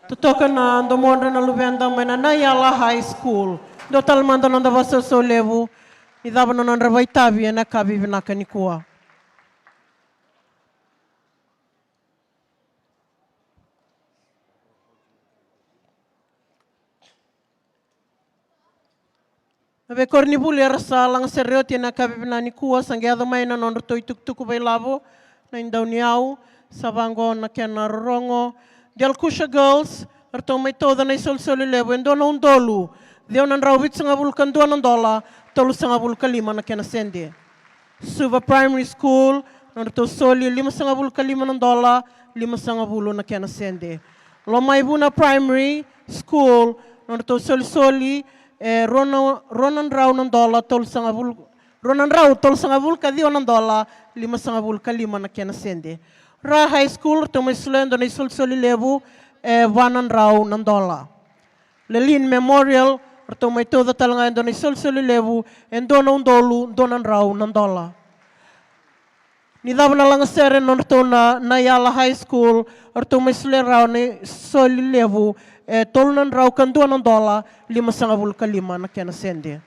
Tutoka na ndo mwanda na luvenda mena na Yala High School. Do talmanda nanda vaso so levu. Idaba na nanda vaitabi na kabi vinaka nikua. Nabe kornibuli arasa lang serioti na kabi vinani kua sangeado mai na nanda toi tuktuku vai lavo na indau niau sabango na kena rorongo. Del Kusha Girls, arto may toda na isolsoli levo, endo na undolu. Deo nan rawit sa nga vulkan $2, tolu sa nga vulkan 5 na kinasende. Suva Primary School, arto soli 5 sa nga vulkan $5, 5 sa nga vulo na kinasende. Lomaybuna Primary School, arto soli Ronan Rao ng $, tolu sa nga vulkan. Ronan Rao, tolu sa nga vulkan $2, 5 sa nga vulkan 5 na kinasende. Ra High School, may sulendo na isulsoli levo, $1 ng $. Lelin Memorial, may toda talaga na isulsoli levo, endo na $1, $2 ng $. Nidaba na lang sere na Yala High School, may suleraw na soli levo, tol ng raw kan $2, 5 sa nga vulka 5 na kinasende.